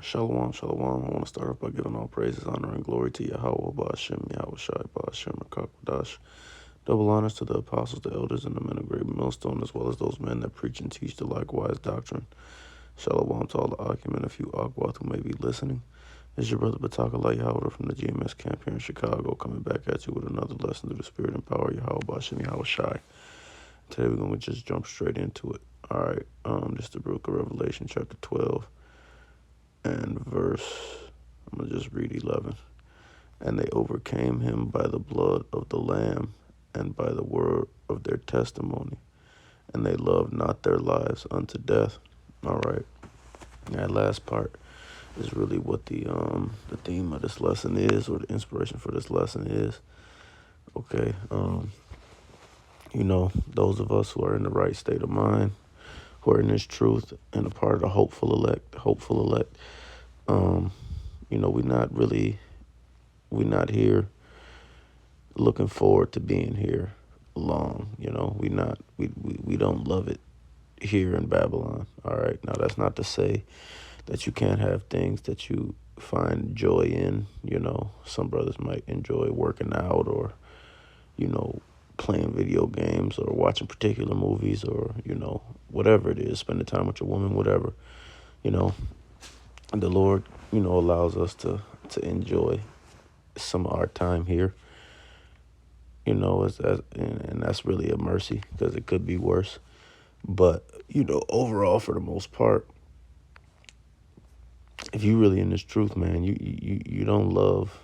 Shalom, shalom. I want to start off by giving all praises, honor, and glory to Yahweh, Ba'ashem, Yahweh Shai, Ba'ashem, Rakakwadash. Double honors to the apostles, the elders, and the men of great millstone, as well as those men that preach and teach the likewise doctrine. Shalom to all the Akim and a few Akwath who may be listening. It's your brother Bataka Yahweh from the GMS camp here in Chicago, coming back at you with another lesson through the spirit and power of Yahweh, Ba'ashem, Yahweh Shai. Today we're going to just jump straight into it. All right, this is the book of Revelation, chapter 12. And I'm going to just read 11. And they overcame him by the blood of the Lamb and by the word of their testimony. And they loved not their lives unto death. All right. That last part is really what the theme of this lesson is, or the inspiration for this lesson is. Okay. Those of us who are in the right state of mind, who are in this truth and a part of the hopeful elect, we're not here looking forward to being here long. We don't love it here in Babylon. All right. Now, that's not to say that you can't have things that you find joy in. Some brothers might enjoy working out or, playing video games or watching particular movies or, whatever it is, spending time with your woman, whatever. The Lord, allows us to enjoy some of our time here, and that's really a mercy because it could be worse. But, overall, for the most part, if you really in this truth, man, you don't love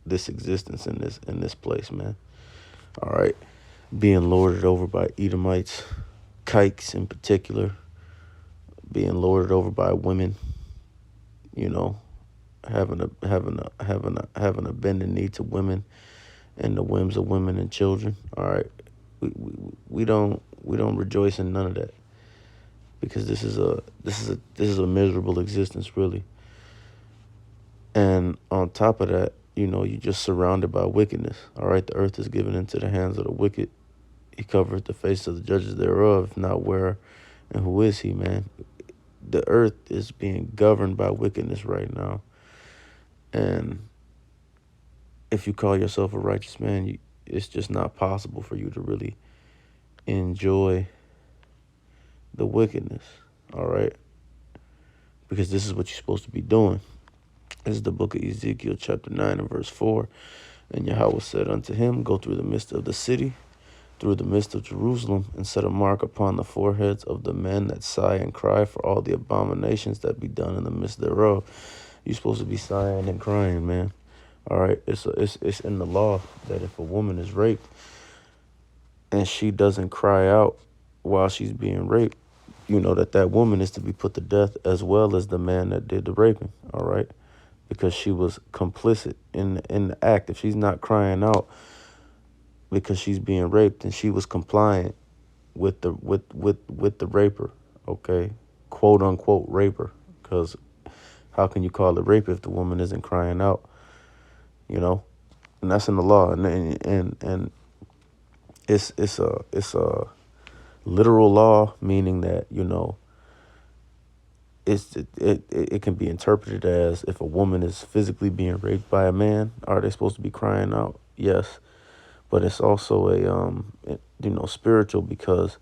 this existence in this place, man. All right. Being lorded over by Edomites, kikes in particular, being lorded over by women, having a bending knee to women and the whims of women and children. All right. We don't rejoice in none of that, because this is a miserable existence, really. And on top of that, you're just surrounded by wickedness. All right. The earth is given into the hands of the wicked. He covereth the face of the judges thereof. If not, where and who is he, man? The earth is being governed by wickedness right now. And if you call yourself a righteous man, it's just not possible for you to really enjoy the wickedness. All right. Because this is what you're supposed to be doing. This is the book of Ezekiel, chapter 9 and verse 4. And Yahweh said unto him, Go through the midst of the city, through the midst of Jerusalem, and set a mark upon the foreheads of the men that sigh and cry for all the abominations that be done in the midst thereof. You're supposed to be sighing and crying, man. All right. It's in the law that if a woman is raped and she doesn't cry out while she's being raped, that woman is to be put to death, as well as the man that did the raping. All right. Because she was complicit in the act. If she's not crying out because she's being raped, and she was compliant with the raper, okay, quote unquote raper, because how can you call it rape if the woman isn't crying out? And that's in the law, and it's a literal law, meaning that it can be interpreted as, if a woman is physically being raped by a man, are they supposed to be crying out? Yes. But it's also a spiritual, because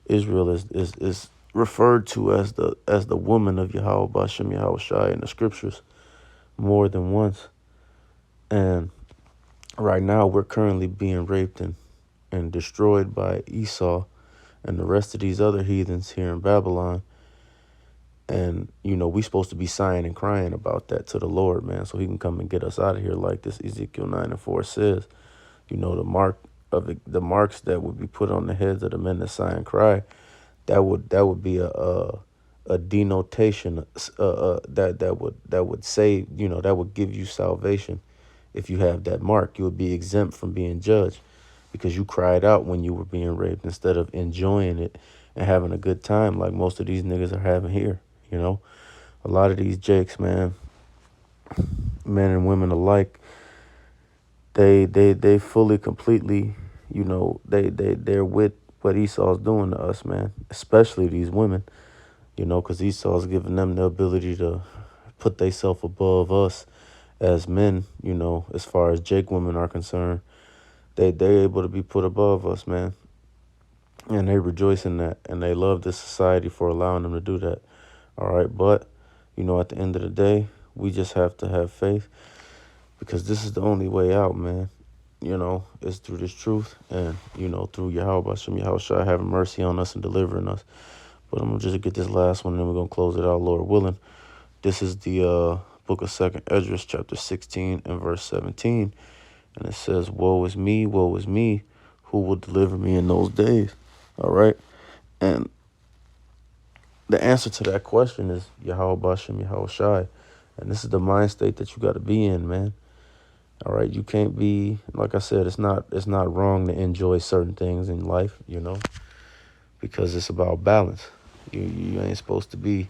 Israel is referred to as the woman of Yahweh Bashem Yahweh Shai in the scriptures more than once. And right now we're currently being raped and destroyed by Esau and the rest of these other heathens here in Babylon. And, we supposed to be sighing and crying about that to the Lord, man, so he can come and get us out of here, like this Ezekiel 9 and 4 says. The marks that would be put on the heads of the men that sigh and cry, that would be a denotation that would save, that would give you salvation. If you have that mark, you would be exempt from being judged, because you cried out when you were being raped, instead of enjoying it and having a good time like most of these niggas are having here. A lot of these jakes, man, men and women alike, they fully, completely, they're with what Esau's doing to us, man, especially these women, because Esau's giving them the ability to put themselves above us as men, as far as Jake women are concerned. They able to be put above us, man. And they rejoice in that. And they love this society for allowing them to do that. All right. But, at the end of the day, we just have to have faith because this is the only way out, man. It's through this truth and, through Yahweh Hashem Yahushua having mercy on us and delivering us. But I'm going to just get this last one and then we're going to close it out, Lord willing. This is the book of 2nd Esdras, chapter 16 and verse 17. And it says, woe is me, who will deliver me in those days? All right. And the answer to that question is Yahweh Bashem Yahweh Shai. And this is the mind state that you got to be in, man. All right. You can't be, like I said, it's not wrong to enjoy certain things in life, because it's about balance. You ain't supposed to be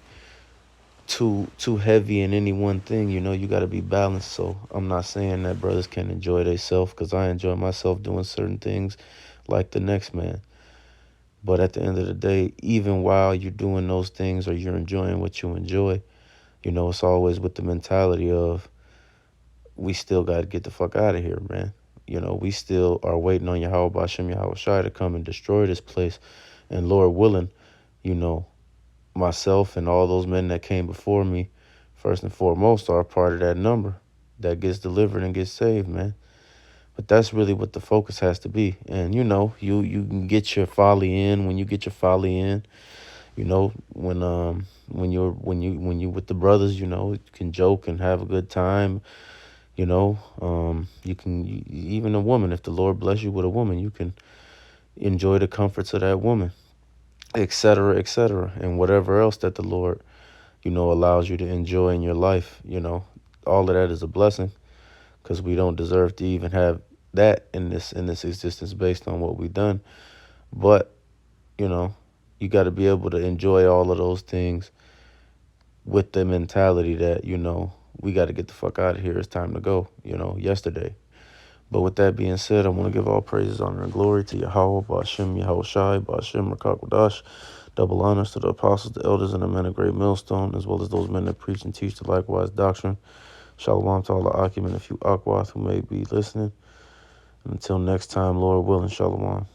too heavy in any one thing. You got to be balanced. So I'm not saying that brothers can enjoy themselves, because I enjoy myself doing certain things like the next man. But at the end of the day, even while you're doing those things or you're enjoying what you enjoy, it's always with the mentality of we still got to get the fuck out of here, man. We still are waiting on Yahweh Bashem Yahweh Shai to come and destroy this place. And Lord willing, you know, myself and all those men that came before me, first and foremost, are a part of that number that gets delivered and gets saved, man. But that's really what the focus has to be. And you can get your folly in when you get your folly in. When you with the brothers, you can joke and have a good time. Even a woman, if the Lord bless you with a woman, you can enjoy the comforts of that woman, et cetera, and whatever else that the Lord, allows you to enjoy in your life. All of that is a blessing, because we don't deserve to even have that in this existence based on what we've done. But you know, you got to be able to enjoy all of those things with the mentality that we got to get the fuck out of here. It's time to go. Yesterday. But with that being said, I want to give all praises, honor, and glory to Yahweh, Ba'ashem, Yahweh Shai, Ba'ashem, Rakakwadash. Double honors to the apostles, the elders, and the men of great millstone, as well as those men that preach and teach the likewise doctrine. Shalom to all the Akim and a few Akwath who may be listening. And until next time, Lord willing, Shalom.